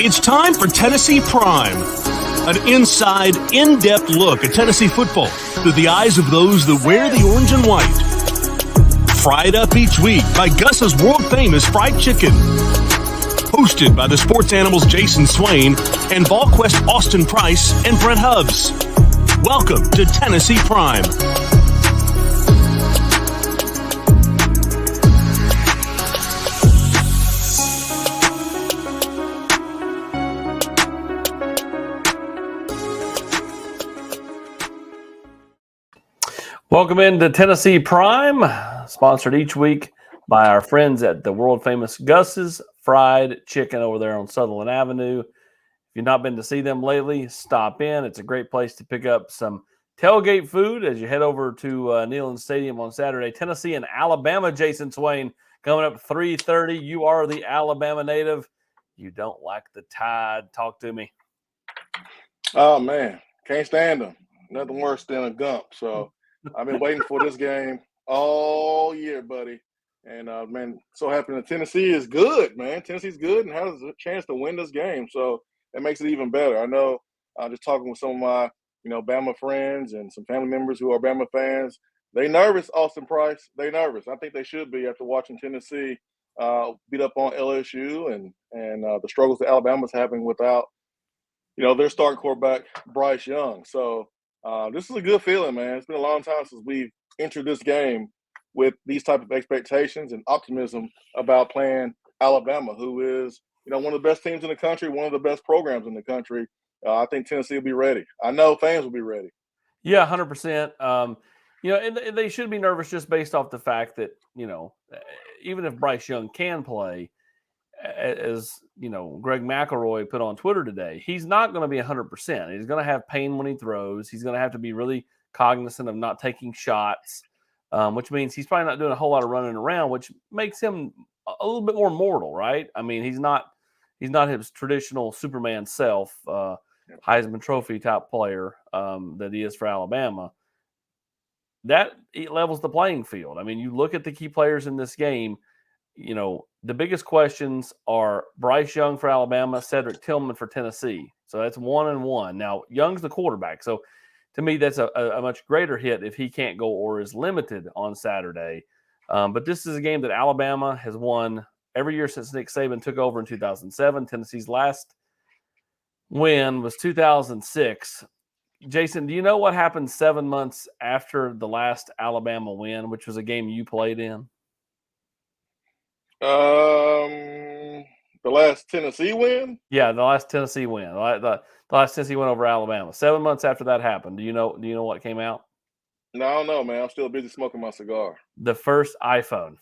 It's time for Tennessee Prime, an inside, in-depth look at Tennessee football through the eyes of those that wear the orange and white. Fried up each week by Gus's world-famous fried chicken. Hosted by the sports animals Jason Swain and VolQuest Austin Price and Brent Hubbs. Welcome to Tennessee Prime. Welcome into Tennessee Prime, sponsored each week by our friends at the world-famous Gus's Fried Chicken over there on Sutherland Avenue. If you've not been to see them lately, stop in. It's a great place to pick up some tailgate food as you head over to Neyland Stadium on Saturday. Tennessee and Alabama, Jason Swain, coming up 3:30. You are the Alabama native. You don't like the Tide. Talk to me. Oh, man. Can't stand them. Nothing worse than a Gump. So I've been waiting for this game all year, buddy. And, man, so happy that Tennessee is good, man. Tennessee's good and has a chance to win this game. So that makes it even better. I know just talking with some of my, Bama friends and some family members who are Bama fans, they nervous, Austin Price. They nervous. I think they should be after watching Tennessee beat up on LSU and the struggles that Alabama's having without, their starting quarterback, Bryce Young. So this is a good feeling, man. It's been a long time since we've entered this game with these type of expectations and optimism about playing Alabama, who is, one of the best teams in the country, one of the best programs in the country. I think Tennessee will be ready. I know fans will be ready. Yeah, 100%. And they should be nervous just based off the fact that, even if Bryce Young can play, as Greg McElroy put on Twitter today, he's not going to be 100%. He's going to have pain when he throws. He's going to have to be really cognizant of not taking shots, which means he's probably not doing a whole lot of running around, which makes him a little bit more mortal, right? I mean, he's not his traditional Superman self, Heisman Trophy type player that he is for Alabama. That levels the playing field. I mean, you look at the key players in this game. The biggest questions are Bryce Young for Alabama, Cedric Tillman for Tennessee. So that's 1-1. Now, Young's the quarterback. So to me, that's a much greater hit if he can't go or is limited on Saturday. But this is a game that Alabama has won every year since Nick Saban took over in 2007. Tennessee's last win was 2006. Jason, do you know what happened 7 months after the last Alabama win, which was a game you played in? The last Tennessee win? Yeah, the last Tennessee win. The last Tennessee win over Alabama. 7 months after that happened. Do you know what came out? No, I don't know, man. I'm still busy smoking my cigar. The first iPhone.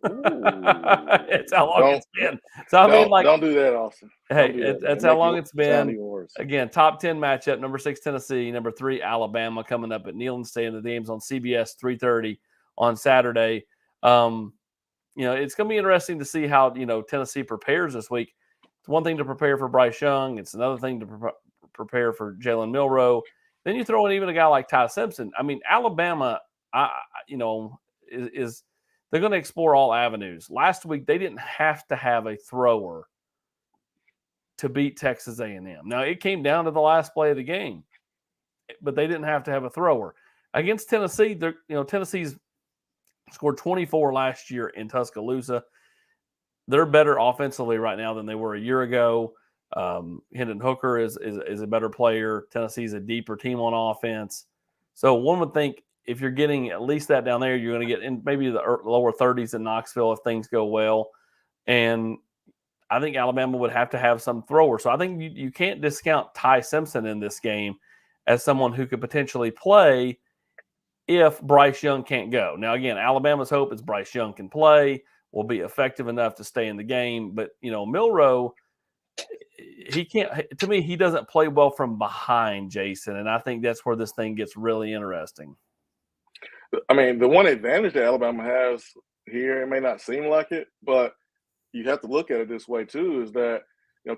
It's how long it's been. So don't do that, Austin. Hey, that's how long it's been. Again, top 10 matchup. Number 6 Tennessee, number 3 Alabama coming up at Neyland Stadium. The game's on CBS 3:30 on Saturday. It's going to be interesting to see how, Tennessee prepares this week. It's one thing to prepare for Bryce Young. It's another thing to prepare for Jalen Milroe. Then you throw in even a guy like Ty Simpson. I mean, Alabama, is they're going to explore all avenues. Last week, they didn't have to have a thrower to beat Texas A&M. Now, it came down to the last play of the game, but they didn't have to have a thrower. Against Tennessee, Tennessee's scored 24 last year in Tuscaloosa. They're better offensively right now than they were a year ago. Hendon Hooker is a better player. Tennessee's a deeper team on offense. So one would think if you're getting at least that down there, you're going to get in maybe the lower 30s in Knoxville if things go well. And I think Alabama would have to have some thrower. So I think you can't discount Ty Simpson in this game as someone who could potentially play if Bryce Young can't go. Now, again, Alabama's hope is Bryce Young can play, will be effective enough to stay in the game. But, Milroe, he can't – to me, he doesn't play well from behind, Jason, and I think that's where this thing gets really interesting. I mean, the one advantage that Alabama has here, it may not seem like it, but you have to look at it this way too, is that,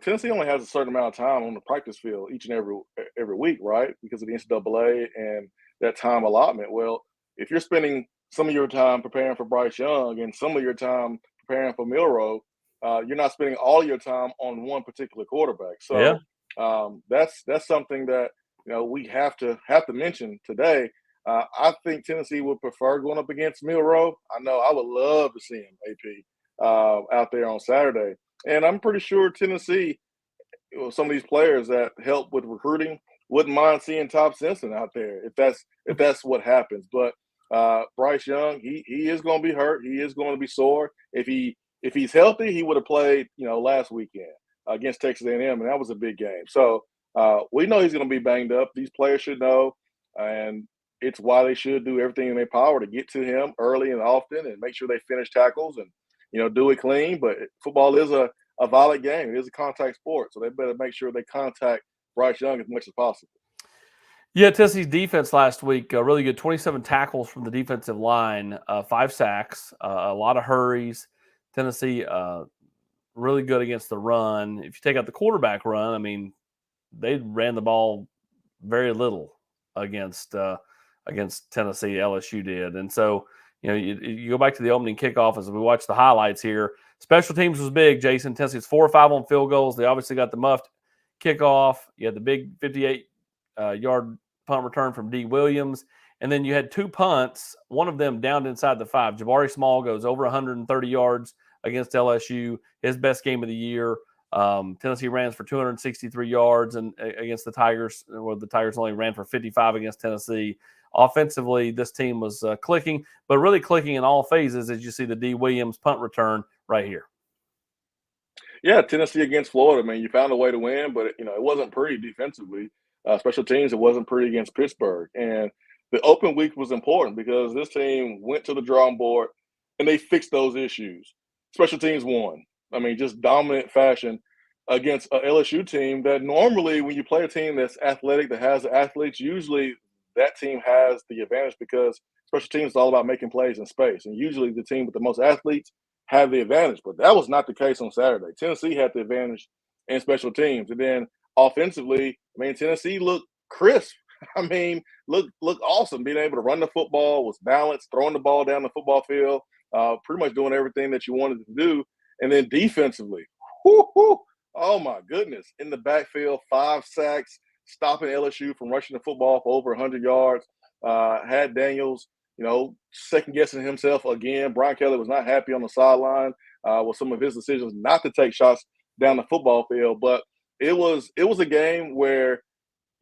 Tennessee only has a certain amount of time on the practice field each and every week, right, because of the NCAA and that time allotment. Well, if you're spending some of your time preparing for Bryce Young and some of your time preparing for Milroe, you're not spending all your time on one particular quarterback. Yeah. So that's something that we have to mention today. I think Tennessee would prefer going up against Milroe. I know I would love to see him, AP, out there on Saturday. And I'm pretty sure Tennessee, some of these players that help with recruiting, wouldn't mind seeing Top Simpson out there if that's what happens. But Bryce Young, he is going to be hurt. He is going to be sore. If he's healthy, he would have played last weekend against Texas A&M, and that was a big game. So we know he's going to be banged up. These players should know, and it's why they should do everything in their power to get to him early and often and make sure they finish tackles and do it clean. But football is a violent game. It is a contact sport, so they better make sure they contact Bryce Young as much as possible. Yeah, Tennessee's defense last week, really good. 27 tackles from the defensive line, 5 sacks, a lot of hurries. Tennessee really good against the run. If you take out the quarterback run, I mean, they ran the ball very little against Tennessee. LSU did, and so you go back to the opening kickoff as we watch the highlights here. Special teams was big, Jason. Tennessee's 4 or 5 on field goals. They obviously got the muffed kickoff. You had the big 58-yard punt return from D. Williams. And then you had 2 punts, one of them down inside the 5. Jabari Small goes over 130 yards against LSU, his best game of the year. Tennessee ran for 263 yards and against the Tigers, where the Tigers only ran for 55 against Tennessee. Offensively, this team was clicking, but really clicking in all phases as you see the D. Williams punt return right here. Yeah, Tennessee against Florida, man. You found a way to win, but it wasn't pretty defensively. Special teams, it wasn't pretty against Pittsburgh. And the open week was important because this team went to the drawing board and they fixed those issues. Special teams won. I mean, just dominant fashion against an LSU team that normally when you play a team that's athletic, that has athletes, usually that team has the advantage because special teams is all about making plays in space. And usually the team with the most athletes have the advantage. But that was not the case on Saturday. Tennessee had the advantage in special teams. And then offensively, I mean, Tennessee looked crisp. I mean, look awesome. Being able to run the football, was balanced, throwing the ball down the football field, pretty much doing everything that you wanted to do. And then defensively, oh my goodness, in the backfield, 5 sacks, stopping LSU from rushing the football for over 100 yards. Had Daniels, second-guessing himself again. Brian Kelly was not happy on the sideline with some of his decisions not to take shots down the football field. But it was a game where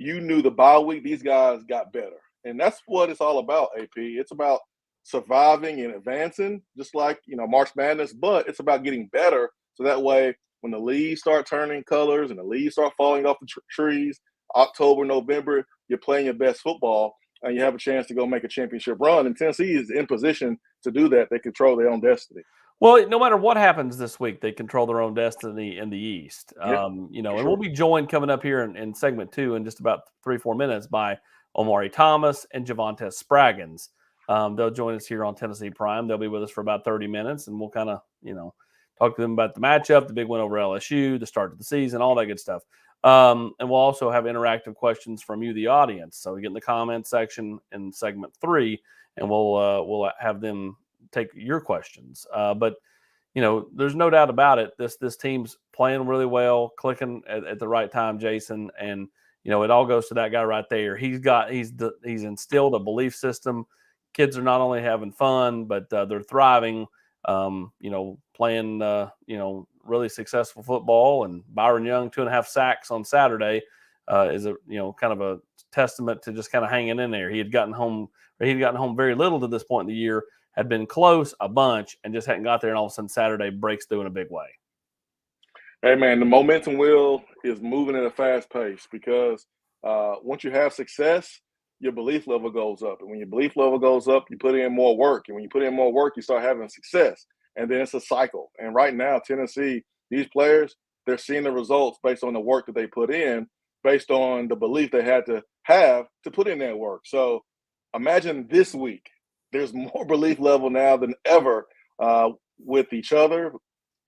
you knew the bye week, these guys got better. And that's what it's all about, AP. It's about surviving and advancing, just like, March Madness, but it's about getting better. So that way, when the leaves start turning colors and the leaves start falling off the trees, October, November, you're playing your best football and you have a chance to go make a championship run. And Tennessee is in position to do that. They control their own destiny. Well, no matter what happens this week, they control their own destiny in the East. Yep, and we'll be joined coming up here in segment 2 in just about 3-4 minutes by Omari Thomas and Javonte Spraggins. They'll join us here on Tennessee Prime. They'll be with us for about 30 minutes, and we'll kind of, talk to them about the matchup, the big win over LSU, the start of the season, all that good stuff. And we'll also have interactive questions from you, the audience. So we get in the comment section in segment 3, and we'll have them take your questions. But there's no doubt about it. This team's playing really well, clicking at the right time, Jason. And it all goes to that guy right there. He's instilled a belief system. Kids are not only having fun, but they're thriving. Playing really successful football. And Byron Young, 2.5 sacks on Saturday, is a kind of a testament to just kind of hanging in there. He had gotten home very little to this point in the year, had been close a bunch, and just hadn't got there. And all of a sudden, Saturday breaks through in a big way. Hey man, the momentum wheel is moving at a fast pace because once you have success, your belief level goes up. And when your belief level goes up, you put in more work. And when you put in more work, you start having success. And then it's a cycle. And right now, Tennessee, these players, they're seeing the results based on the work that they put in, based on the belief they had to have to put in that work. So imagine this week, there's more belief level now than ever with each other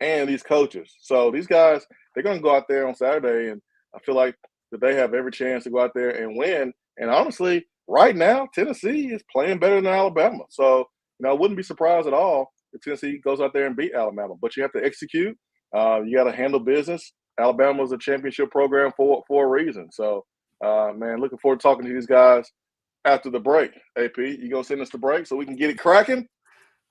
and these coaches. So these guys, they're going to go out there on Saturday, and I feel like that they have every chance to go out there and win. And honestly, right now, Tennessee is playing better than Alabama. So, I wouldn't be surprised at all if Tennessee goes out there and beat Alabama. But you have to execute, You got to handle business. Alabama was a championship program for a reason. So, man, looking forward to talking to these guys after the break. AP, you going to send us the break so we can get it cracking?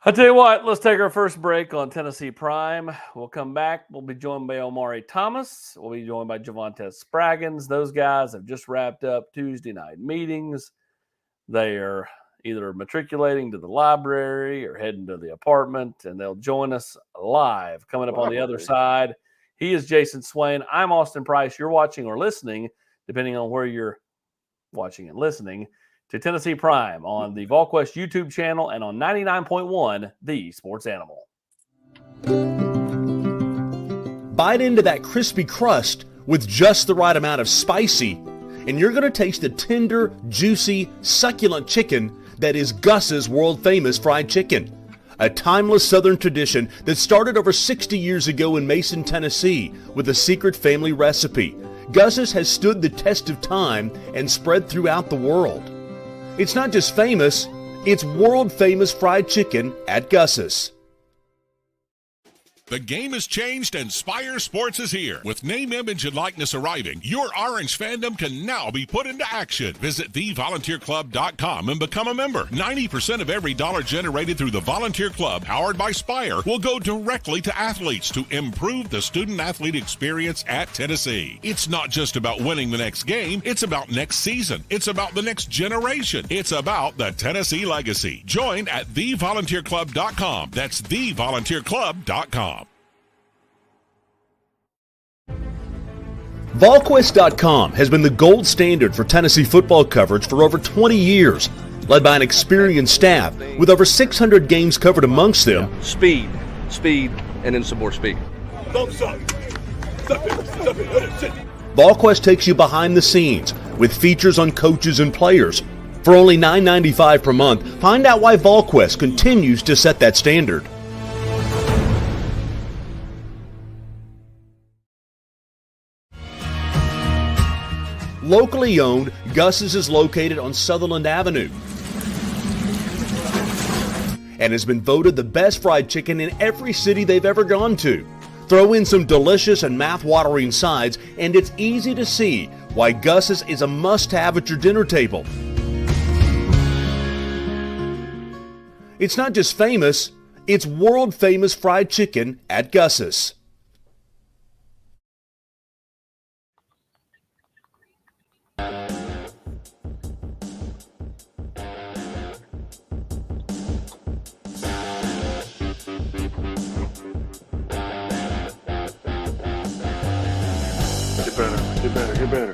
I'll tell you what, let's take our first break on Tennessee Prime. We'll come back. We'll be joined by Omari Thomas. We'll be joined by Javonte Spraggins. Those guys have just wrapped up Tuesday night meetings. They are either matriculating to the library or heading to the apartment, and they'll join us live coming up on the other side. He is Jason Swain. I'm Austin Price. You're watching or listening, depending on where you're watching and listening, to Tennessee Prime on the VolQuest YouTube channel and on 99.1 The Sports Animal. Bite into that crispy crust with just the right amount of spicy, and you're going to taste the tender, juicy, succulent chicken that is Gus's world-famous fried chicken. A timeless Southern tradition that started over 60 years ago in Mason, Tennessee with a secret family recipe. Gus's has stood the test of time and spread throughout the world. It's not just famous, it's world-famous fried chicken at Gus's. The game has changed and Spire Sports is here. With name, image, and likeness arriving, your Orange fandom can now be put into action. Visit thevolunteerclub.com and become a member. 90% of every dollar generated through the Volunteer Club, powered by Spire, will go directly to athletes to improve the student-athlete experience at Tennessee. It's not just about winning the next game. It's about next season. It's about the next generation. It's about the Tennessee legacy. Join at thevolunteerclub.com. That's thevolunteerclub.com. VolQuest.com has been the gold standard for Tennessee football coverage for over 20 years, led by an experienced staff with over 600 games covered amongst them. Speed, and then some more speed. VolQuest takes you behind the scenes with features on coaches and players. For only $9.95 per month, find out why VolQuest continues to set that standard. Locally owned, Gus's is located on Sutherland Avenue and has been voted the best fried chicken in every city they've ever gone to. Throw in some delicious and mouth-watering sides, and it's easy to see why Gus's is a must-have at your dinner table. It's not just famous, it's world-famous fried chicken at Gus's. Get better.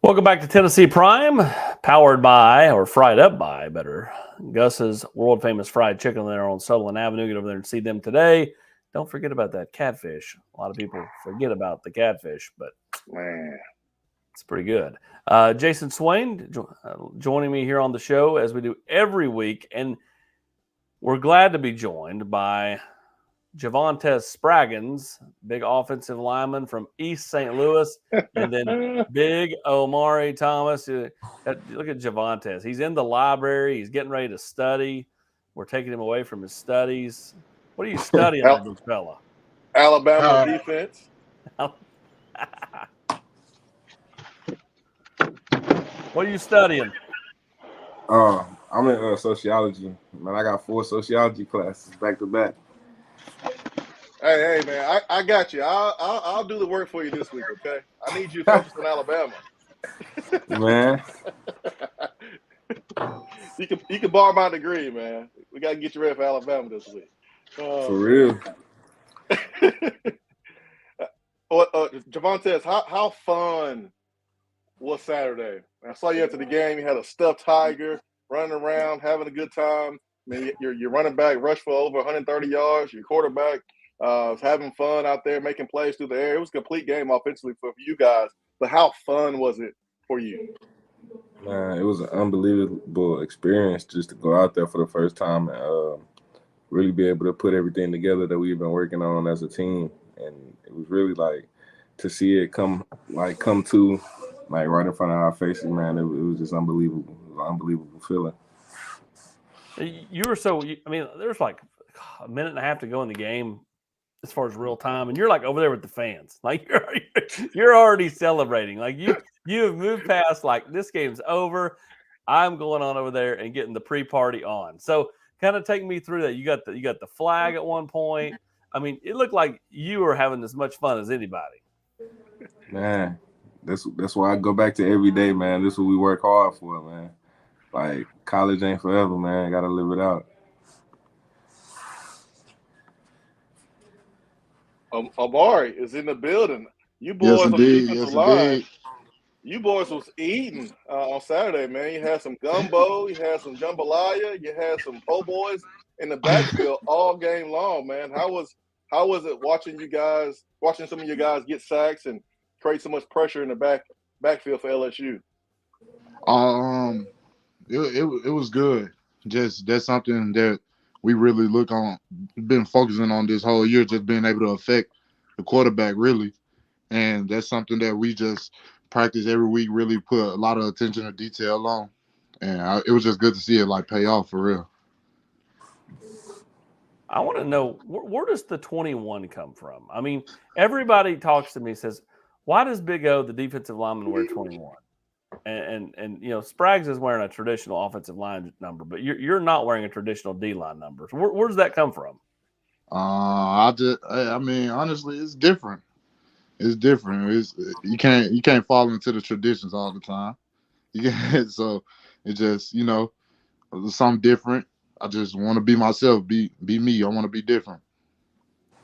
Welcome back to Tennessee Prime, powered by, or fried up by, better, Gus's world-famous fried chicken there on Sutherland Avenue. Get over there and see them today. Don't forget about that catfish. A lot of people forget about the catfish, but Man, it's pretty good. Jason Swain joining me here on the show as we do every week, and we're glad to be joined by Javonte Spraggins, big offensive lineman from East St. Louis, and then big Omari Thomas. Look at Javonte. He's in the library. He's getting ready to study. We're taking him away from his studies. What are you studying, big fella? Alabama defense. What are you studying? I'm in sociology. Man, I got 4 sociology classes back to back. Hey, man, I got you. I'll do the work for you this week, okay? I need you focused on Alabama. Man, you can borrow my degree, man. We got to get you ready for Alabama this week. For real. Javonte, how fun was Saturday? I saw you after the game. You had a stuffed tiger running around, having a good time. I mean, your running back rushed for over 130 yards. Your quarterback was having fun out there, making plays through the air. It was a complete game offensively for you guys. But how fun was it for you? Man, it was an unbelievable experience just to go out there for the first time and really be able to put everything together that we've been working on as a team. And it was really like to see it come to like right in front of our faces, man. It was just unbelievable. It was an unbelievable feeling. You were there's like a minute and a half to go in the game as far as real time, and you're like over there with the fans. Like you're already celebrating. Like you have moved past like this game's over. I'm going on over there and getting the pre-party on. So kind of take me through that. You got the flag at one point. I mean, it looked like you were having as much fun as anybody. Man, that's why I go back to every day, man. This is what we work hard for, man. Like college ain't forever, man. Got to live it out. Amari is in the building. You boys on the defensive line. You boys was eating on Saturday, man. You had some gumbo, you had some jambalaya, you had some po' boys in the backfield all game long, man. How was it watching some of you guys get sacks and create so much pressure in the backfield for LSU? It was good. Just that's something that we really been focusing on this whole year, just being able to affect the quarterback really. And that's something that we just practice every week, really put a lot of attention to detail on. And it was just good to see it like pay off for real. I want to know, where does the 21 come from? I mean, everybody talks to me, says, why does Big O, the defensive lineman, wear 21? And Spraggs is wearing a traditional offensive line number, but you're not wearing a traditional D-line number. So where does that come from? I mean, honestly, it's different. It's different. You can't fall into the traditions all the time. So it just, it's something different. I just want to be myself, be me. I want to be different.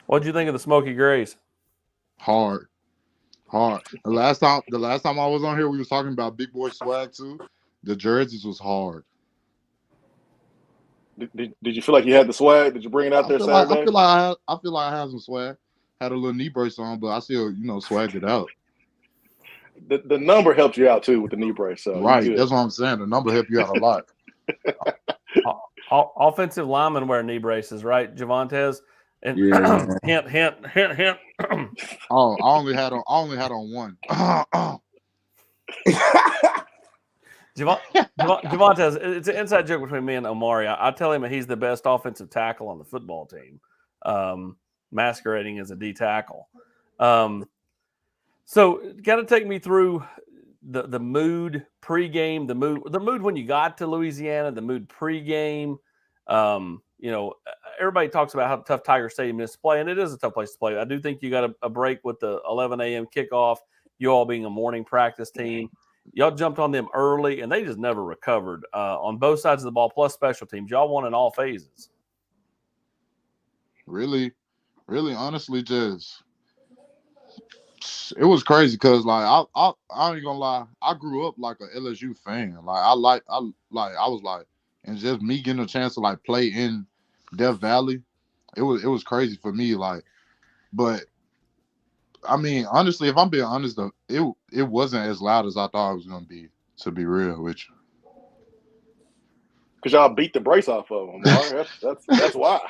What did you think of the Smoky Grays? Hard. The last time I was on here, we was talking about Big Boy swag too. The jerseys was hard. Did you feel like you had the swag? Did you bring it out there Saturday? I feel like I had some swag. Had a little knee brace on, but I still, swagged it out. The number helped you out too with the knee brace. So right, that's what I'm saying. The number helped you out a lot. Offensive linemen wear knee braces, right, Javonte? And hint. Oh, I only had on one. Javonte, it's an inside joke between me and Omari. I tell him that he's the best offensive tackle on the football team, masquerading as a D tackle. So, got to take me through the mood pregame, the mood when you got to Louisiana, the mood pregame. Everybody talks about how tough Tiger Stadium is to play, and it is a tough place to play. I do think you got a break with the 11 a.m. kickoff, you all being a morning practice team. Y'all jumped on them early, and they just never recovered on both sides of the ball, plus special teams. Y'all won in all phases. Really, honestly, just it was crazy because, like, I ain't gonna lie, I grew up like an LSU fan. Like, I was like, and just me getting a chance to like play in Death Valley, it was crazy for me. Like, but I mean, honestly, if I'm being honest, though, it wasn't as loud as I thought it was gonna be. To be real with you, because y'all beat the brace off of them. That's why.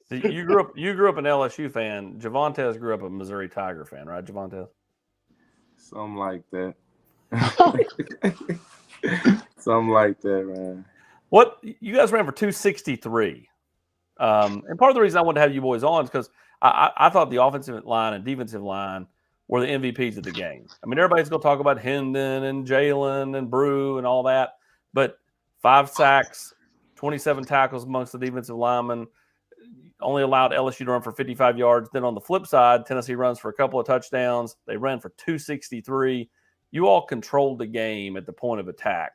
So you grew up an LSU fan. Javonte grew up a Missouri Tiger fan, right, Javonte? Something like that. Something like that, man. What you guys ran for 263, and part of the reason I wanted to have you boys on is because I thought the offensive line and defensive line were the MVPs of the game. I mean, everybody's going to talk about Hendon and Jalen and Brew and all that, but 5 sacks, 27 tackles amongst the defensive linemen, only allowed LSU to run for 55 yards. Then on the flip side, Tennessee runs for a couple of touchdowns. They ran for 263. You all controlled the game at the point of attack.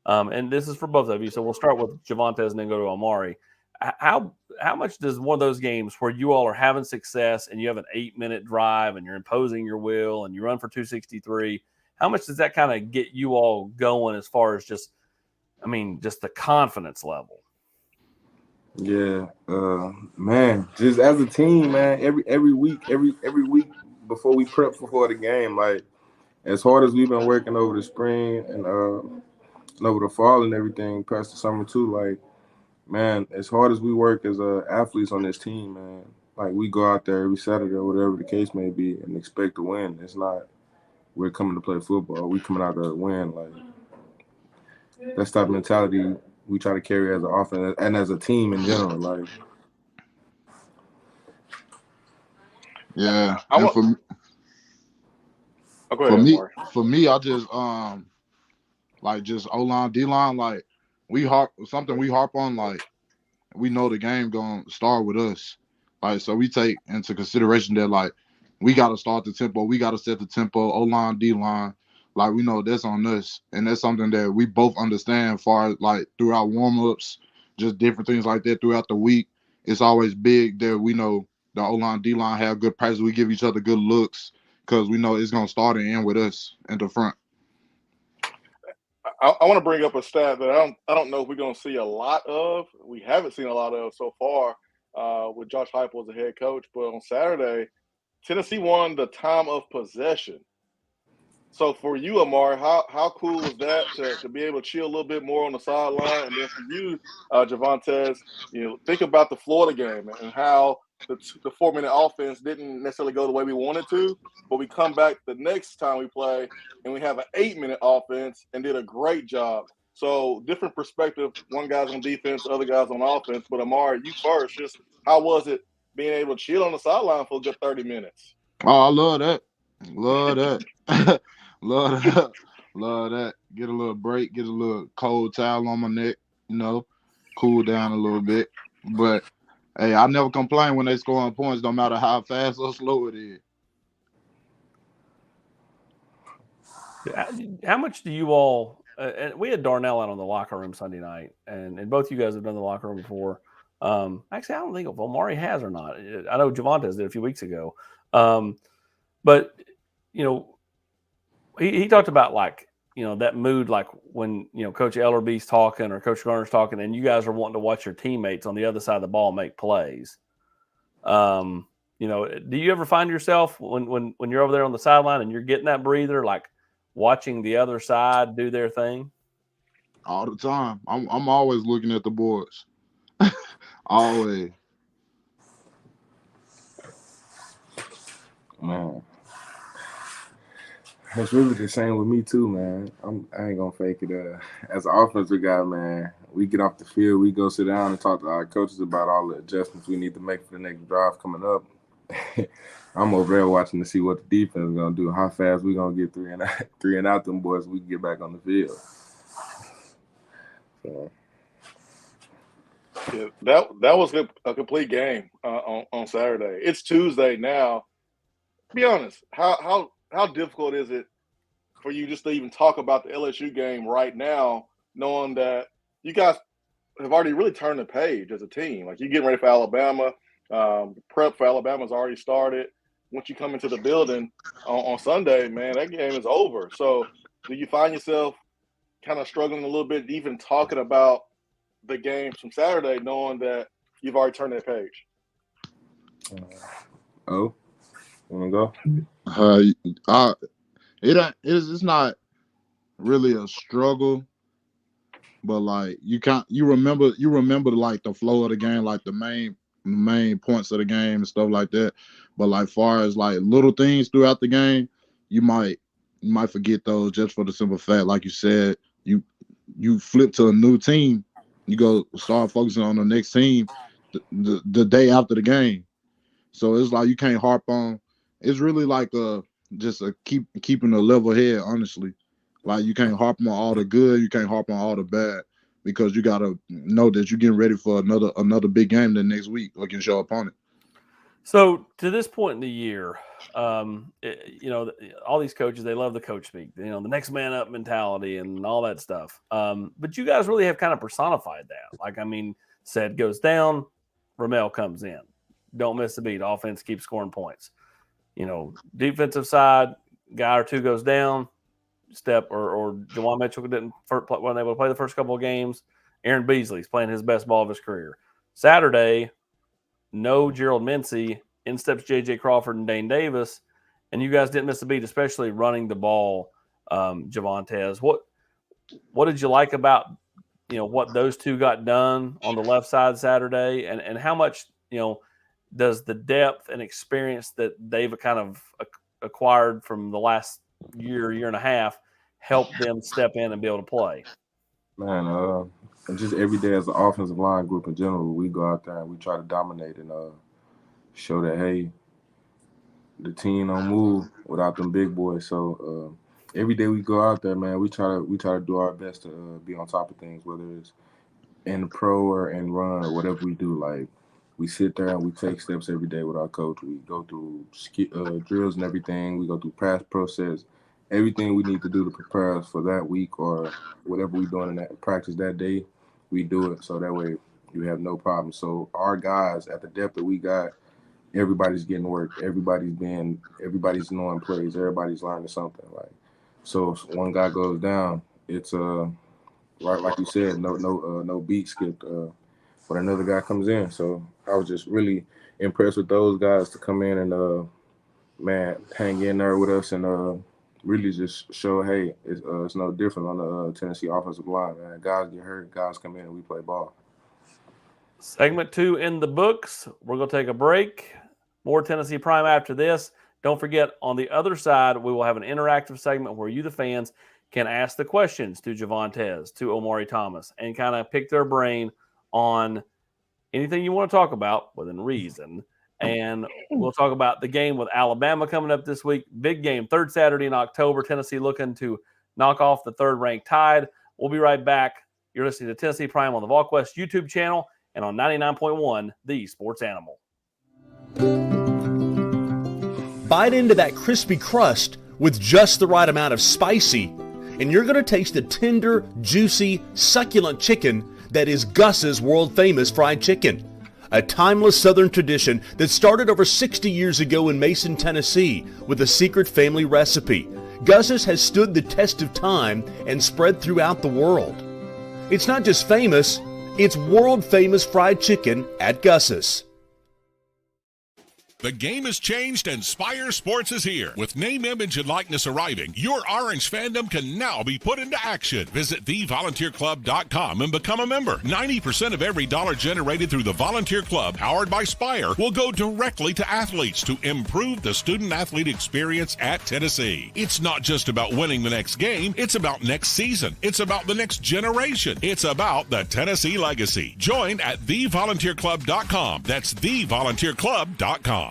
And this is for both of you. So we'll start with Javonte and then go to Omari. How how much does one of those games where you all are having success and you have an 8-minute drive and you're imposing your will and you run for 263, how much does that kind of get you all going as far as just the confidence level? Yeah, man, just as a team, man, every week before we prep for the game, like as hard as we've been working over the spring and over the fall and everything, past the summer too, like, man, as hard as we work as athletes on this team, man, like we go out there every Saturday or whatever the case may be and expect to win. It's not we're coming to play football. We coming out to win. Like that's type of mentality we try to carry as an offense and as a team in general. Like, yeah. For me, I just like just O-line, D-line, like we harp on, like we know the game gonna start with us. Like, so we take into consideration that like we gotta start the tempo, we gotta set the tempo, O-line, D-line. Like we know that's on us, and that's something that we both understand. Far as like throughout warm-ups, just different things like that throughout the week. It's always big that we know the O-line, D-line have good practice. We give each other good looks because we know it's gonna start and end with us in the front. I want to bring up a stat that I don't know if we're going to see a lot of. We haven't seen a lot of so far with Josh Heupel as the head coach. But on Saturday, Tennessee won the time of possession. So for you, Amari, how cool was that to be able to chill a little bit more on the sideline? And then for you, Javontes, think about the Florida game and how the 4-minute offense didn't necessarily go the way we wanted to, but we come back the next time we play and we have an 8-minute offense and did a great job. So different perspective. One guy's on defense, other guy's on offense. But Amari, you first. Just how was it being able to chill on the sideline for a good 30 minutes? Oh, I love that. Love that. Love that. Love that. Get a little break, get a little cold towel on my neck, cool down a little bit. But, hey, I never complain when they scoring points, no matter how fast or slow it is. How much do you all and we had Darnell out on the locker room Sunday night, and both you guys have done the locker room before. Actually, I don't think if Omari has or not. I know Javontes did a few weeks ago. But, he talked about that mood, like when, Coach Ellerby's talking or Coach Garner's talking and you guys are wanting to watch your teammates on the other side of the ball make plays. Do you ever find yourself when you're over there on the sideline and you're getting that breather, like watching the other side do their thing? All the time. I'm always looking at the boards. Always. Man. It's really the same with me too, man. I ain't gonna fake it. As an offensive guy, man, we get off the field, we go sit down and talk to our coaches about all the adjustments we need to make for the next drive coming up. I'm over there watching to see what the defense is gonna do, how fast we gonna get three and out them boys so we can get back on the field. So. Yeah, that was a complete game on Saturday. It's Tuesday now. Be honest, how difficult is it for you just to even talk about the LSU game right now, knowing that you guys have already really turned the page as a team? Like, you're getting ready for Alabama. Prep for Alabama's already started. Once you come into the building on Sunday, man, that game is over. So do you find yourself kind of struggling a little bit even talking about the games from Saturday, knowing that you've already turned that page? You want to go? It's not really a struggle, but like you remember like the flow of the game, like the main points of the game and stuff like that. But like far as like little things throughout the game, you might forget those just for the simple fact, like you said, you flip to a new team, you go start focusing on the next team the day after the game. So it's like you can't harp on. It's really like keeping a level head, honestly. Like you can't harp on all the good, you can't harp on all the bad, because you gotta know that you're getting ready for another big game the next week against your opponent. So to this point in the year, all these coaches, they love the coach speak, the next man up mentality and all that stuff. But you guys really have kind of personified that. Like, said goes down, Ramel comes in. Don't miss a beat. Offense keeps scoring points. Defensive side, guy or two goes down. Or Jawan Mitchell wasn't able to play the first couple of games. Aaron Beasley's playing his best ball of his career. Saturday, no Gerald Mincy. In steps J.J. Crawford and Dane Davis. And you guys didn't miss a beat, especially running the ball, Javontes. What did you like about, what those two got done on the left side Saturday? And how much, does the depth and experience that they've kind of acquired from the last year and a half help them step in and be able to play? Man, just every day as an offensive line group in general, we go out there and we try to dominate and show that, hey, the team don't move without them big boys. So every day we go out there, man, we try to do our best to be on top of things, whether it's in the pro or in run or whatever we do. Like, we sit there and we take steps every day with our coach. We go through drills and everything. We go through pass process, everything we need to do to prepare us for that week or whatever we're doing in that practice that day, we do it. So that way you have no problem. So our guys at the depth that we got, everybody's getting work. Everybody's knowing plays. Everybody's learning something. Like, so if one guy goes down, it's right, like you said, no beat skipped when another guy comes in. So I was just really impressed with those guys to come in and hang in there with us and really just show, hey, it's no different on the Tennessee offensive line, man. Guys get hurt, guys come in, and we play ball. Segment 2 in the books. We're going to take a break. More Tennessee Prime after this. Don't forget, on the other side, we will have an interactive segment where you, the fans, can ask the questions to Javontes, to Omari Thomas, and kind of pick their brain on anything you want to talk about within reason. And we'll talk about the game with Alabama coming up this week. Big game, third Saturday in October. Tennessee looking to knock off the third-ranked Tide. We'll be right back. You're listening to Tennessee Prime on the VolQuest YouTube channel and on 99.1, The Sports Animal. Bite into that crispy crust with just the right amount of spicy, and you're going to taste the tender, juicy, succulent chicken that is Gus's world-famous fried chicken. A timeless Southern tradition that started over 60 years ago in Mason, Tennessee with a secret family recipe. Gus's has stood the test of time and spread throughout the world. It's not just famous, it's world-famous fried chicken at Gus's. The game has changed and Spire Sports is here. With name, image, and likeness arriving, your Orange fandom can now be put into action. Visit thevolunteerclub.com and become a member. 90% of every dollar generated through the Volunteer Club, powered by Spire, will go directly to athletes to improve the student-athlete experience at Tennessee. It's not just about winning the next game. It's about next season. It's about the next generation. It's about the Tennessee legacy. Join at thevolunteerclub.com. That's thevolunteerclub.com.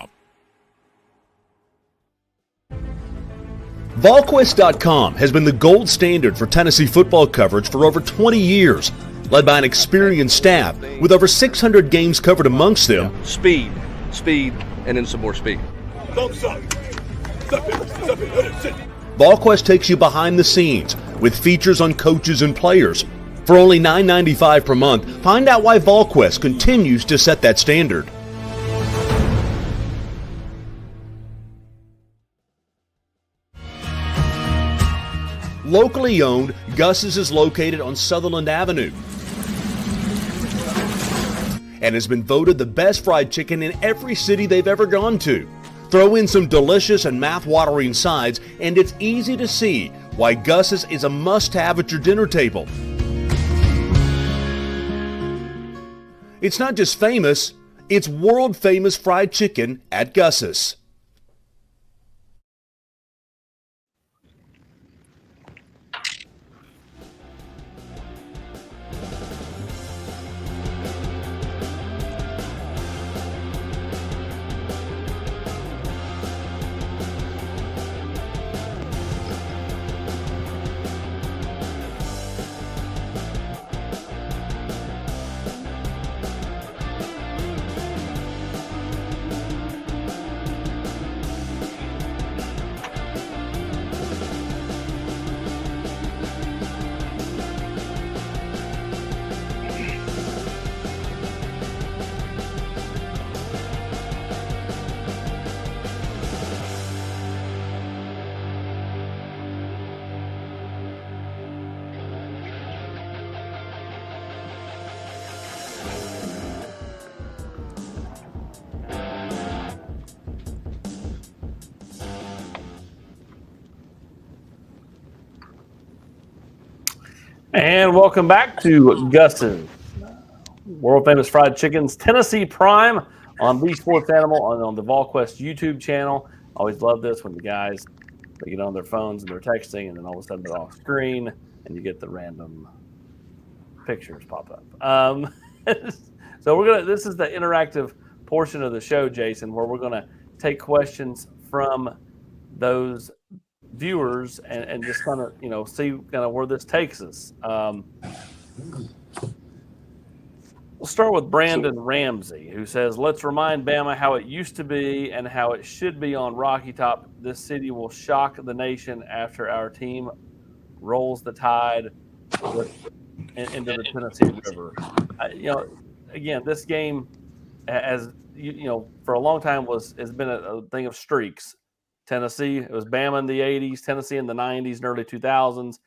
VolQuest.com has been the gold standard for Tennessee football coverage for over 20 years, led by an experienced staff with over 600 games covered amongst them. Speed, and then some more speed. VolQuest takes you behind the scenes with features on coaches and players. For only $9.95 per month, find out why VolQuest continues to set that standard. Locally owned, Gus's is located on Sutherland Avenue and has been voted the best fried chicken in every city they've ever gone to. Throw in some delicious and mouth-watering sides, and it's easy to see why Gus's is a must-have at your dinner table. It's not just famous, it's world-famous fried chicken at Gus's. And welcome back to Gus's world famous fried chickens, Tennessee Prime on the Sports Animal and on the VolQuest YouTube channel. Always love this when the guys they get on their phones and they're texting, and then all of a sudden they're off screen, and you get the random pictures pop up. So this is the interactive portion of the show, Jason, where we're gonna take questions from those viewers and just kind of see kind of where this takes us. We'll start with Brandon Ramsey, who says, "Let's remind Bama how it used to be and how it should be on Rocky Top. This city will shock the nation after our team rolls the Tide into the Tennessee River." Again, this game, as for a long time has been a thing of streaks. Tennessee, it was Bama in the 80s, Tennessee in the 90s and early 2000s,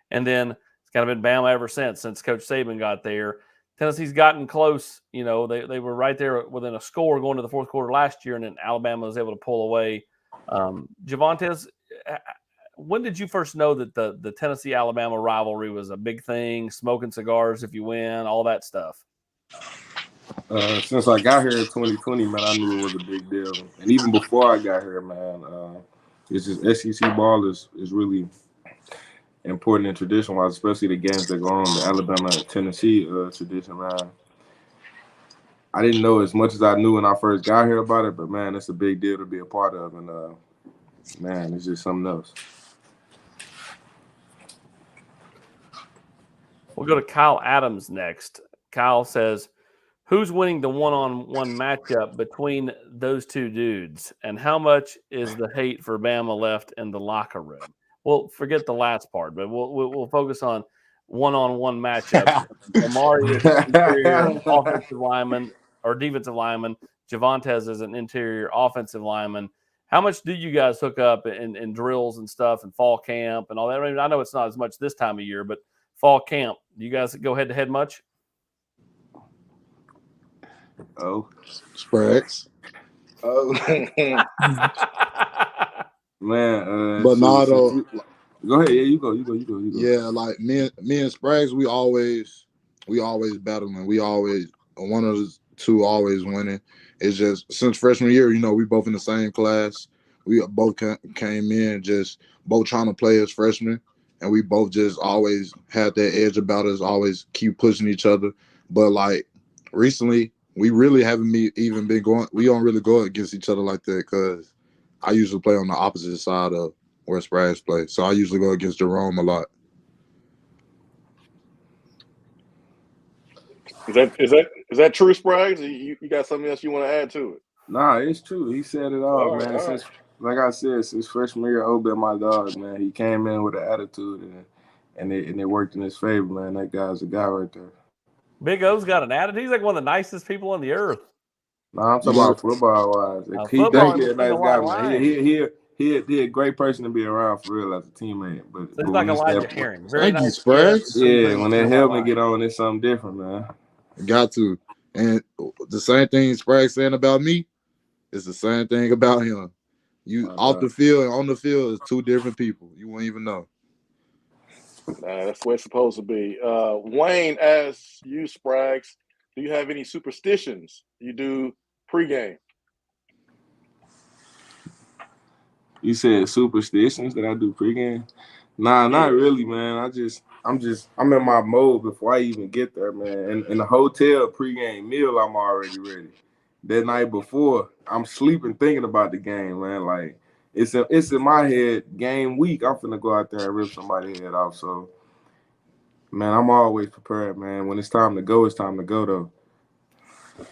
and then it's kind of been Bama ever since Coach Saban got there. Tennessee's gotten close. They were right there within a score going to the fourth quarter last year, and then Alabama was able to pull away. Javontes, when did you first know that the Tennessee-Alabama rivalry was a big thing, smoking cigars if you win, all that stuff? Since I got here in 2020, man, I knew it was a big deal. And even before I got here, man, it's just SEC ball is really important and tradition-wise, especially the games that go on, the Alabama-Tennessee tradition, man. I didn't know as much as I knew when I first got here about it, but, man, it's a big deal to be a part of. And, man, it's just something else. We'll go to Kyle Adams next. Kyle says, "Who's winning the one-on-one matchup between those two dudes, and how much is the hate for Bama left in the locker room?" Well, forget the last part, but we'll focus on one-on-one matchups. Amari is an interior offensive lineman or defensive lineman. Javontes is an interior offensive lineman. How much do you guys hook up in drills and stuff and fall camp and all that? I know it's not as much this time of year, but fall camp, do you guys go head-to-head much? Oh, Sprags. Oh, man. But not go ahead. Yeah, you go. Yeah, like me and Sprags, we always battling. We always one of the two always winning. It's just since freshman year, we both in the same class. We both came in just both trying to play as freshmen, and we both just always had that edge about us. Always keep pushing each other. But like recently, we really haven't even been going. We don't really go against each other like that because I usually play on the opposite side of where Sprags play. So I usually go against Jerome a lot. Is that true, Sprags? You got something else you want to add to it? Nah, it's true. He said it all, man. Right. Like I said, since freshman year, Old been my dog, man. He came in with an attitude, and it worked in his favor, man. That guy's a guy right there. Big O's got an attitude. He's like one of the nicest people on the earth. No, I'm talking about football-wise. He's definitely a nice guy, man. He a great person to be around for real as a teammate. But it's like Elijah Herring. Thank you, Sprags. Yeah, when that helmet get on, it's something different, man. Got to. And the same thing Sprags saying about me is the same thing about him. You off the field and on the field is two different people. You won't even know. That's the way it's supposed to be. Wayne asks you, Sprags, do you have any superstitions you do pregame? You said superstitions that I do pregame? Nah, not really, man. I'm in my mode before I even get there, man. And in the hotel pregame meal, I'm already ready. That night before, I'm sleeping thinking about the game, man. Like it's in my head. Game week, I'm finna go out there and rip somebody's head off. So, man, I'm always prepared, man. When it's time to go, it's time to go, though.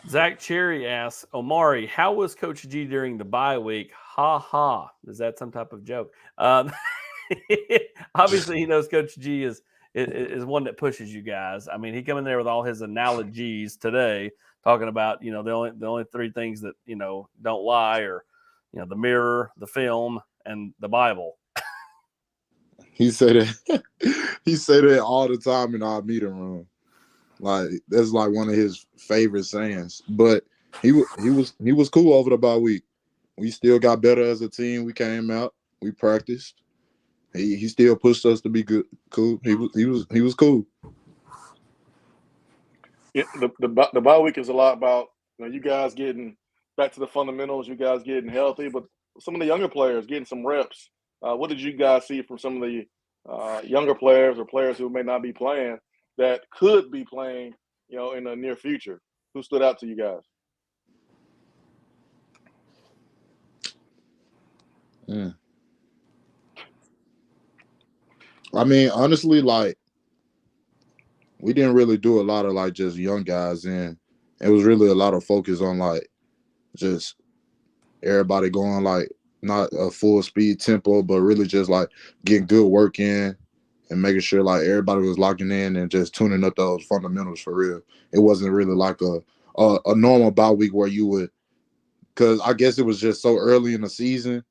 Zach Cherry asks, Omari, how was Coach G during the bye week? Ha ha. Is that some type of joke? Obviously, he knows Coach G is one that pushes you guys. I mean, he come in there with all his analogies today, talking about the only three things that don't lie are the mirror, the film, and the Bible. He said that. He said that all the time in our meeting room. Like that's like one of his favorite sayings. But he was cool over the bye week. We still got better as a team. We came out. We practiced. he still pushed us to be good, cool. He was cool. Yeah, the bye week is a lot about you guys getting back to the fundamentals, you guys getting healthy, but some of the younger players getting some reps. What did you guys see from some of the younger players or players who may not be playing that could be playing, in the near future? Who stood out to you guys? I mean, honestly, like we didn't really do a lot of like just young guys, and it was really a lot of focus on like just everybody going like not a full speed tempo, but really just like getting good work in and making sure like everybody was locking in and just tuning up those fundamentals for real. It wasn't really like a normal bye week where you would, because I guess it was just so early in the season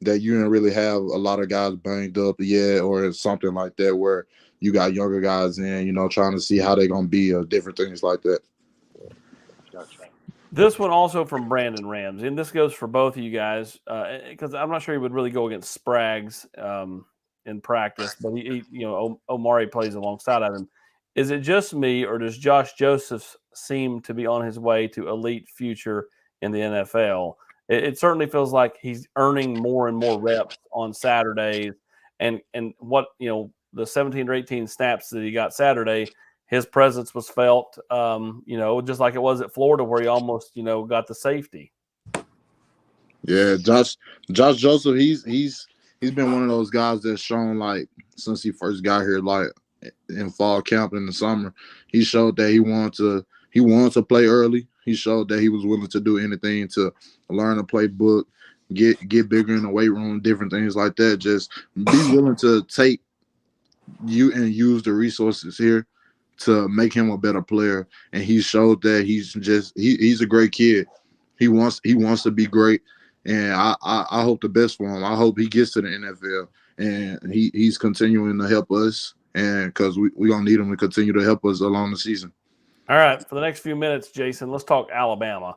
that you didn't really have a lot of guys banged up yet or something like that where you got younger guys in, trying to see how they're going to be or different things like that. Gotcha. This one also from Brandon Rams, and this goes for both of you guys because I'm not sure he would really go against Spraggs in practice, but Omari plays alongside of him. Is it just me, or does Josh Joseph seem to be on his way to elite future in the NFL? It certainly feels like he's earning more and more reps on Saturdays, and what the 17 or 18 snaps that he got Saturday, his presence was felt, just like it was at Florida where he almost got the safety. Yeah, Josh Joseph, he's been one of those guys that's shown like since he first got here, like in fall camp in the summer, he showed that he wanted to play early. He showed that he was willing to do anything to learn the playbook, get bigger in the weight room, different things like that. Just be willing to take you and use the resources here to make him a better player. And he showed that he's a great kid. He wants to be great. And I hope the best for him. I hope he gets to the NFL and he's continuing to help us. And because we're going to need him to continue to help us along the season. All right. For the next few minutes, Jason, let's talk Alabama.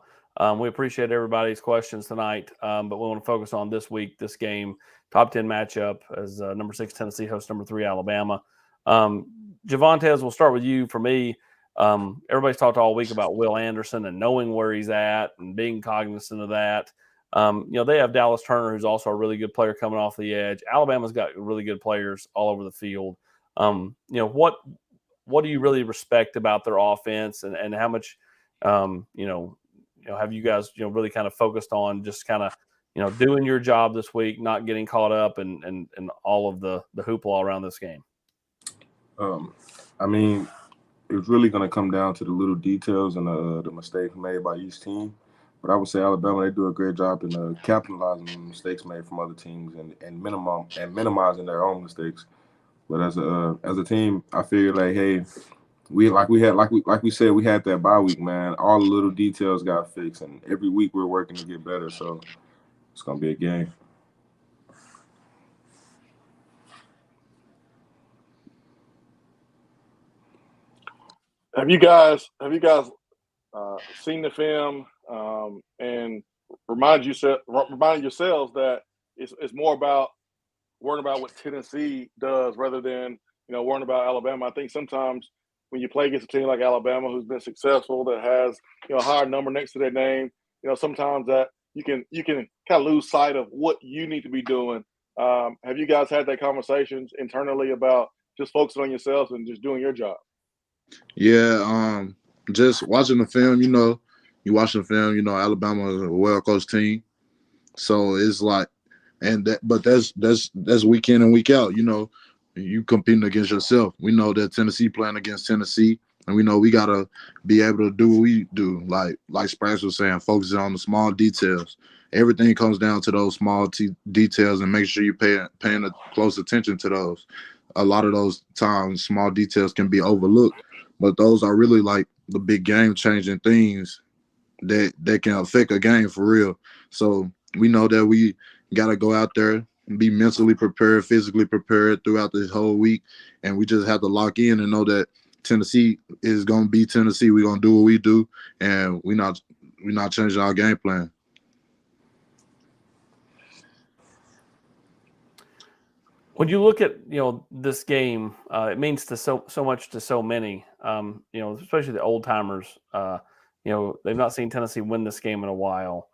We appreciate everybody's questions tonight, but we want to focus on this week, this game, top 10 matchup as number 6 Tennessee hosts number 3 Alabama. Javontes, we'll start with you. For me, everybody's talked all week about Will Anderson and knowing where he's at and being cognizant of that. They have Dallas Turner, who's also a really good player coming off the edge. Alabama's got really good players all over the field. What do you really respect about their offense, and how much, have you guys, really kind of focused on just kind of, doing your job this week, not getting caught up and all of the hoopla around this game? I mean, it's really going to come down to the little details and the mistakes made by each team. But I would say Alabama, they do a great job in capitalizing on mistakes made from other teams and minimizing their own mistakes. But as a team, I feel like, hey, we said we had that bye week, man. All the little details got fixed, and every week we're working to get better. So it's gonna be a game. Have you guys seen the film and remind yourselves that it's more about worrying about what Tennessee does rather than worrying about Alabama? I think sometimes when you play against a team like Alabama who's been successful, that has a higher number next to their name, sometimes that you can kind of lose sight of what you need to be doing. Have you guys had that conversations internally about just focusing on yourselves and just doing your job? Yeah, just watching the film, you watch the film, Alabama is a well-coached team. So it's like, but that's week in and week out, you competing against yourself. We know that Tennessee playing against Tennessee, and we know we got to be able to do what we do. Like Spraggs was saying, focusing on the small details. Everything comes down to those small details, and make sure you're paying close attention to those. A lot of those times, small details can be overlooked, but those are really like the big game-changing things that can affect a game for real. So we know that we got to go out there and be mentally prepared, physically prepared throughout this whole week, and we just have to lock in and know that Tennessee is going to be Tennessee. We're going to do what we do, and we're not changing our game plan. When you look at this game, it means to so much to so many. Especially the old timers. They've not seen Tennessee win this game in a while.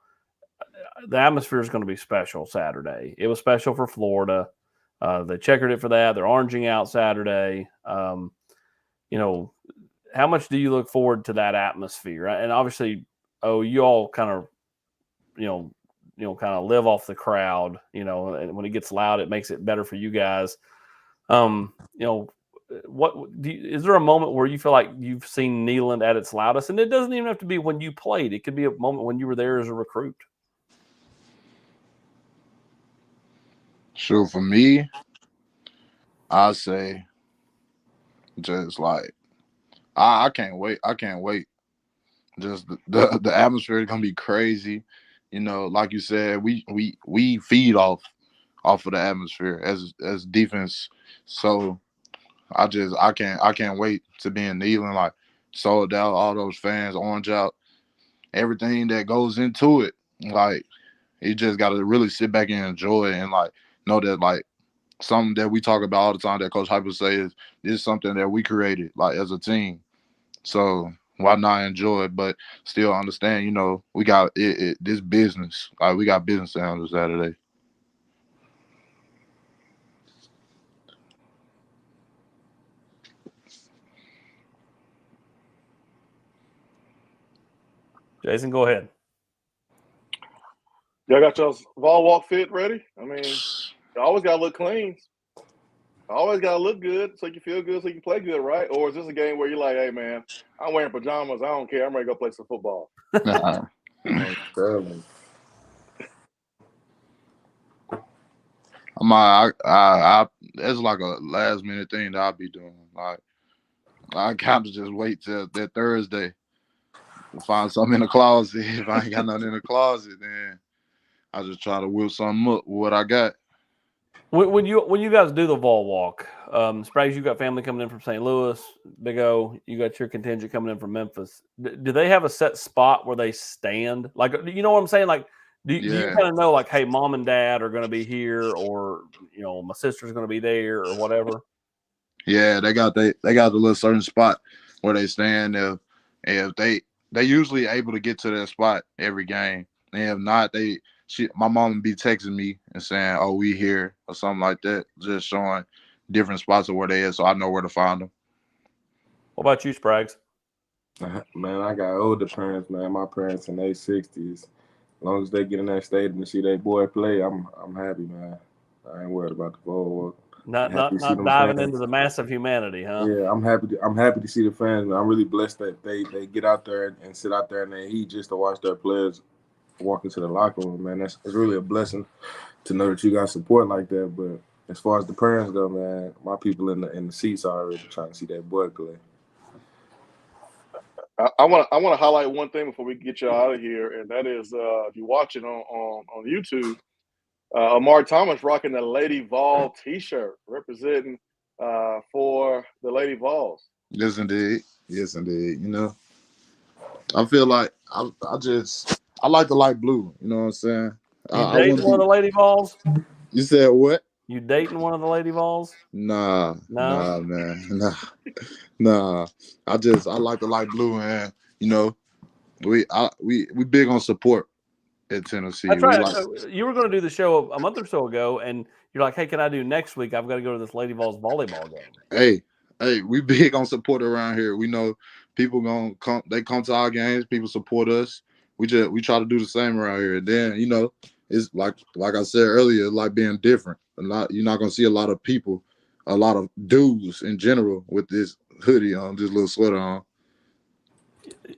The atmosphere is going to be special Saturday. It was special for Florida. They checkered it for that. They're oranging out Saturday. How much do you look forward to that atmosphere? And obviously, you all kind of, kind of live off the crowd. And when it gets loud, it makes it better for you guys. Is there a moment where you feel like you've seen Neyland at its loudest? And it doesn't even have to be when you played. It could be a moment when you were there as a recruit. Sure, for me, I say just like I can't wait. I can't wait. Just the atmosphere is gonna be crazy. Like you said, we feed off of the atmosphere as defense. So I can't wait to be in Neyland, like sold out, all those fans, orange out, everything that goes into it. Like you just gotta really sit back and enjoy it and like know that like something that we talk about all the time that Coach Hyper says is something that we created like as a team. So why not enjoy it, but still understand, we got this business. Like we got business to handle Saturday. Jason, go ahead. Y'all got y'all's ball walk fit ready? I mean, you always got to look clean. Always got to look good so you can feel good so you can play good, right? Or is this a game where you're like, hey, man, I'm wearing pajamas. I don't care. I'm ready to go play some football. Nah. It's like a last minute thing that I'll be doing. Like I kind of just wait till that Thursday to find something in the closet. If I ain't got nothing in the closet, then I just try to whip something up with what I got. When you guys do the Vol Walk, Spragues, you got family coming in from St. Louis. Big O, you got your contingent coming in from Memphis. Do they have a set spot where they stand? Like, you know what I'm saying? Like, do you kind of know, like, hey, mom and dad are going to be here, or my sister's going to be there, or whatever? Yeah, they got the little certain spot where they stand. If they usually able to get to that spot every game, and if not, my mom would be texting me and saying, "Oh, we here," or something like that, just showing different spots of where they is, so I know where to find them. What about you, Spragues? Man, I got older parents, man. My parents in their 60s. As long as they get in that stadium and see their boy play, I'm happy, man. I ain't worried about the ball. Not diving into the massive humanity, huh? Yeah, I'm happy to see the fans, man. I'm really blessed that they get out there and sit out there in the heat just to watch their players walk into the locker room, man. It's really a blessing to know that you got support like that. But as far as the parents go, man, my people in the seats are already trying to see that boy play. I want to highlight one thing before we get you out of here, and that is if you're watching on YouTube, Amari Thomas rocking the Lady Vol T-shirt representing for the Lady Vols. Yes, indeed. I feel like I like the light blue. You know what I'm saying? You dating one of the Lady Vols? You said what? You dating one of the Lady Vols? Nah, man, nah. I like the light blue, and we big on support at Tennessee. That's right. You were going to do the show a month or so ago, and you're like, "Hey, can I do next week? I've got to go to this Lady Vols volleyball game." Hey, we big on support around here. We know people gonna come. They come to our games. People support us. We try to do the same around here. Then it's like I said earlier, like being different. You're not gonna see a lot of people, a lot of dudes in general with this hoodie on, this little sweater on.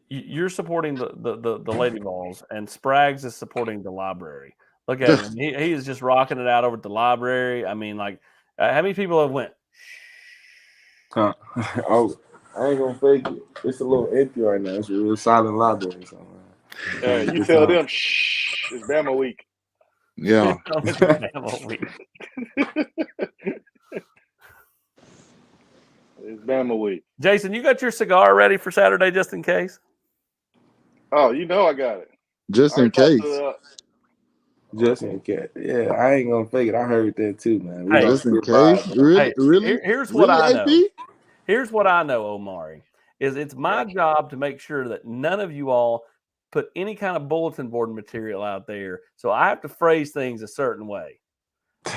You're supporting the Lady Vols, and Spragues is supporting the library. Look at him. He is just rocking it out over at the library. I mean, like, how many people have went? Oh, I ain't gonna fake it. It's a little empty right now. It's a real silent library. You tell them, shh, it's Bama week. Yeah. It's Bama week. It's Bama week. Jason, you got your cigar ready for Saturday just in case? Oh, I got it. Just in case. Just in case. Yeah, I ain't gonna fake it. I heard that too, man. Hey, Just in case. Really? Hey, Really? here's what Really, I know. AB? Here's what I know, Omari, is it's my job to make sure that none of you all put any kind of bulletin board material out there. So I have to phrase things a certain way.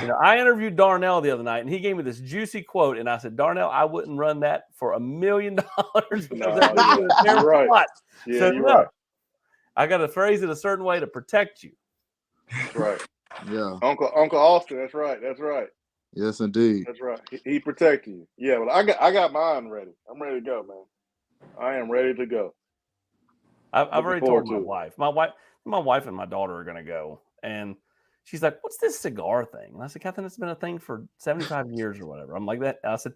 You know, I interviewed Darnell the other night, and he gave me this juicy quote, and I said, Darnell, I wouldn't run that for $1 million. No, you're right. Yeah, So, you're no, right. I got to phrase it a certain way to protect you. That's right. Yeah. Uncle Austin. That's right. That's right. Yes, indeed. That's right. He protecting you. Yeah, but I got mine ready. I'm ready to go, man. I am ready to go. I've already told my to it. wife. My wife and my daughter are going to go, and she's like, "What's this cigar thing?" And I said, "Catherine, it's been a thing for 75 years or whatever." I'm like that. I said,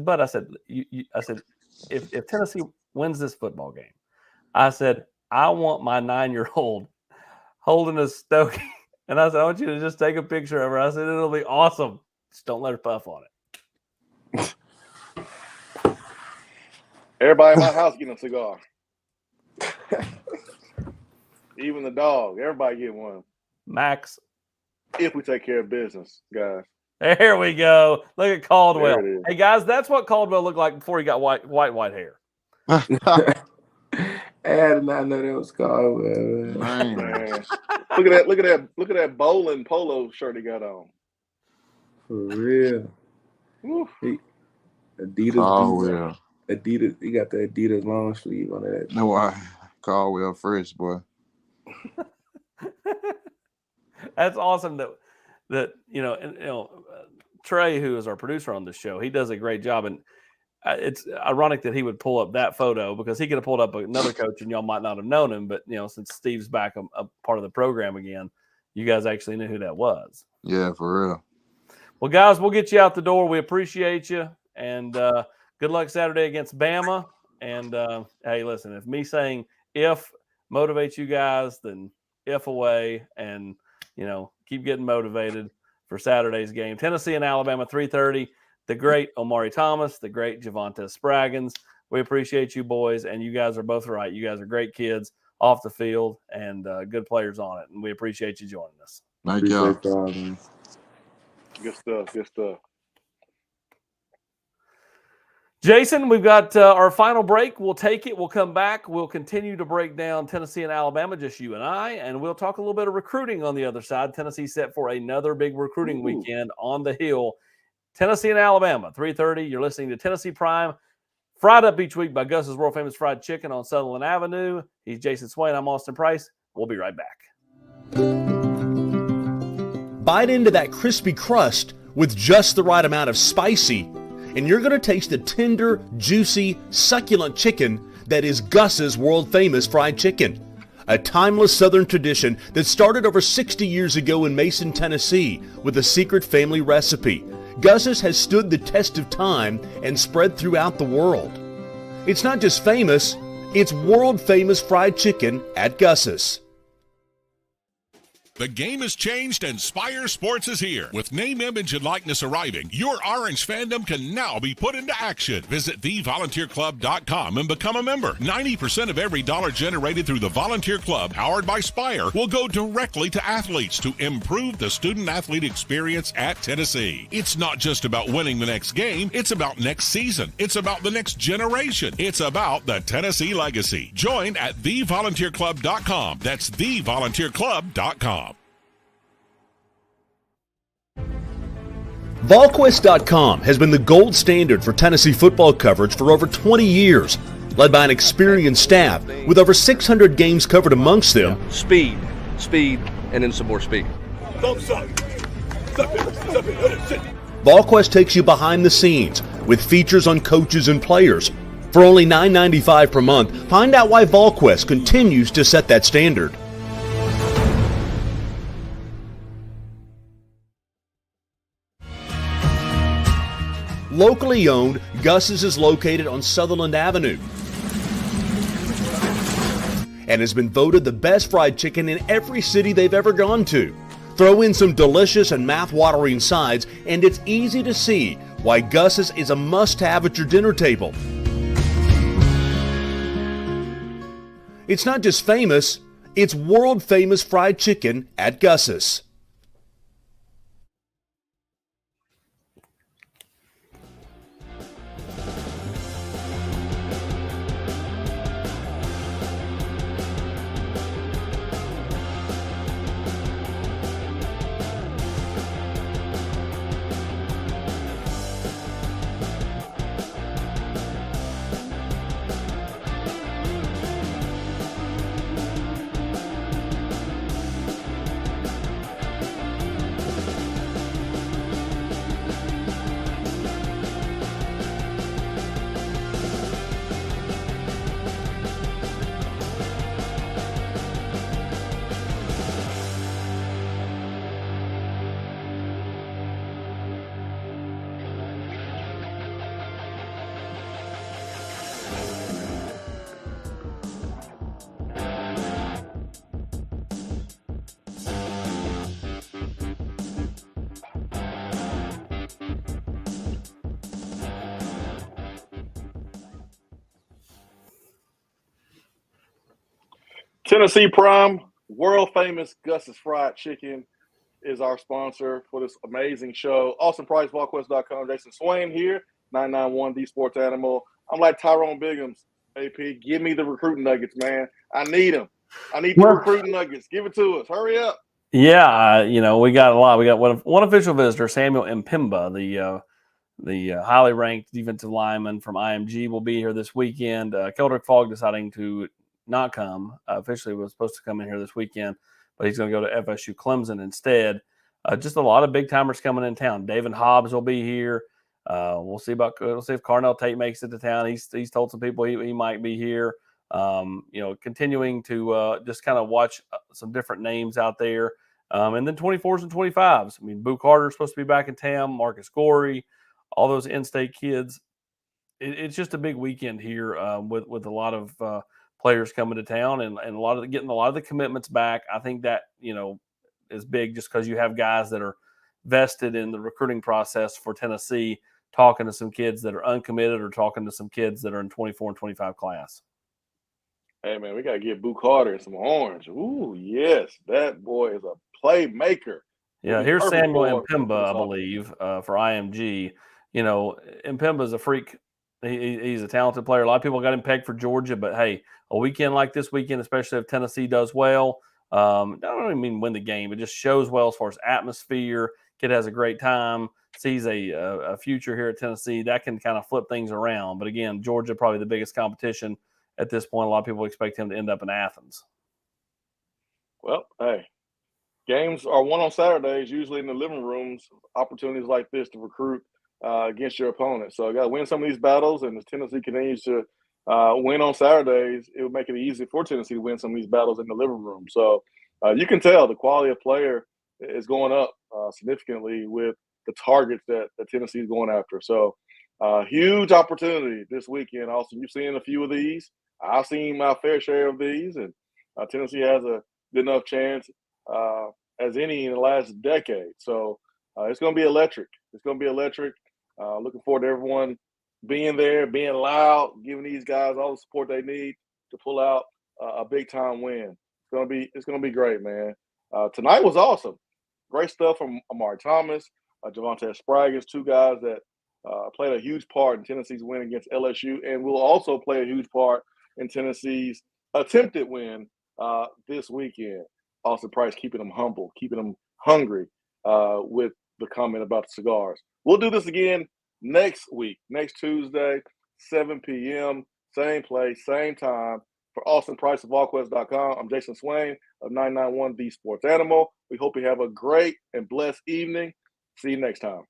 "But I said, if Tennessee wins this football game, I said I want my 9-year-old holding a stogie, and I said I want you to just take a picture of her. I said it'll be awesome. Just don't let her puff on it." Everybody in my house getting a cigar. Even the dog. Everybody get one. Max, If we take care of business, guys. there we go. Look at Caldwell. There it is. Hey guys, that's what Caldwell looked like before he got white hair. I did not know that was called. Man. Man. Look at that bowling polo shirt he got on. For real. Woo. Adidas. Caldwell. Adidas. He got the Adidas long sleeve on that. No, I Caldwell fresh, boy. That's awesome that Trey, who is our producer on this show, he does a great job, and it's ironic that he would pull up that photo because he could have pulled up another coach and y'all might not have known him, but since Steve's back a part of the program again, you guys actually knew who that was. Yeah, for real. Well, guys, we'll get you out the door. We appreciate you, and good luck Saturday against Bama. And hey, listen, if me saying if motivates you guys, then if away, and keep getting motivated for Saturday's game. Tennessee and Alabama, 3:30. The great Omari Thomas, the great Javonte Spraggins. We appreciate you boys, and you guys are both right. You guys are great kids off the field and good players on it, and we appreciate you joining us. Thank y'all. Good stuff. Good stuff. Jason, we've got our final break. We'll take it. We'll come back. We'll continue to break down Tennessee and Alabama, just you and I, and we'll talk a little bit of recruiting on the other side. Tennessee set for another big recruiting weekend on the Hill. Tennessee and Alabama, 3:30. You're listening to Tennessee Prime, fried up each week by Gus's World Famous Fried Chicken on Sutherland Avenue. He's Jason Swain. I'm Austin Price. We'll be right back. Bite into that crispy crust with just the right amount of spicy, and you're going to taste the tender, juicy, succulent chicken that is Gus's World Famous Fried Chicken. A timeless Southern tradition that started over 60 years ago in Mason, Tennessee with a secret family recipe. Gus's has stood the test of time and spread throughout the world. It's not just famous, it's world famous fried chicken at Gus's. The game has changed and Spire Sports is here. With name, image, and likeness arriving, your Orange fandom can now be put into action. Visit thevolunteerclub.com and become a member. 90% of every dollar generated through the Volunteer Club, powered by Spire, will go directly to athletes to improve the student-athlete experience at Tennessee. It's not just about winning the next game. It's about next season. It's about the next generation. It's about the Tennessee legacy. Join at thevolunteerclub.com. That's thevolunteerclub.com. VolQuest.com has been the gold standard for Tennessee football coverage for over 20 years, led by an experienced staff with over 600 games covered amongst them. Speed, and then some more speed. VolQuest takes you behind the scenes with features on coaches and players. For only $9.95 per month, find out why VolQuest continues to set that standard. Locally owned, Gus's is located on Sutherland Avenue and has been voted the best fried chicken in every city they've ever gone to. Throw in some delicious and mouth-watering sides, and it's easy to see why Gus's is a must-have at your dinner table. It's not just famous, it's world-famous fried chicken at Gus's. Tennessee Prime, world famous Gus's Fried Chicken is our sponsor for this amazing show. Austin Price, VolQuest.com. Jason Swain here, 991 The Sports Animal. I'm like Tyrone Biggums, AP. Give me the recruiting nuggets, man. I need them. I need the recruiting nuggets. Give it to us. Hurry up. Yeah, we got a lot. We got one official visitor, Samuel Mpemba, the highly ranked defensive lineman from IMG, will be here this weekend. Keldrick Fogg deciding to not come. Officially was supposed to come in here this weekend, but he's going to go to FSU Clemson instead. Just a lot of big timers coming in town. David Hobbs will be here. We'll see if Carnell Tate makes it to town. He's told some people he might be here. Continuing to just kind of watch some different names out there. And then 24s and 25s. I mean, Boo Carter's supposed to be back in town, Marcus Gorey, all those in-state kids. It's just a big weekend here with a lot of players coming to town and getting a lot of the commitments back. I think that, is big just because you have guys that are vested in the recruiting process for Tennessee, talking to some kids that are uncommitted or talking to some kids that are in 24 and 25 class. Hey, man, we got to get Boo Carter some orange. Ooh, yes. That boy is a playmaker. Yeah, here's Samuel Mpemba, I believe, for IMG. Mpemba's a freak. He's a talented player. A lot of people got him pegged for Georgia, but, hey, a weekend like this weekend, especially if Tennessee does well, I don't even mean win the game. It just shows well as far as atmosphere. Kid has a great time, sees a future here at Tennessee. That can kind of flip things around. But, again, Georgia probably the biggest competition at this point. A lot of people expect him to end up in Athens. Well, hey, games are won on Saturdays, usually in the living rooms, opportunities like this to recruit against your opponent. So I got to win some of these battles, and as Tennessee continues to win on Saturdays, it would make it easy for Tennessee to win some of these battles in the living room. So you can tell the quality of player is going up significantly with the targets that Tennessee is going after. So huge opportunity this weekend. Also, you've seen a few of these. I've seen my fair share of these, and Tennessee has a good enough chance as any in the last decade. So it's going to be electric. It's going to be electric. Looking forward to everyone being there, being loud, giving these guys all the support they need to pull out a big-time win. It's going to be great, man. Tonight was awesome. Great stuff from Amari Thomas, Javonte Spraggins, two guys that played a huge part in Tennessee's win against LSU, and will also play a huge part in Tennessee's attempted win this weekend. Austin Price keeping them humble, keeping them hungry with the comment about the cigars. We'll do this again next week, next Tuesday, 7 p.m., same place, same time. For Austin Price of VolQuest.com, I'm Jason Swain of 991 The Sports Animal. We hope you have a great and blessed evening. See you next time.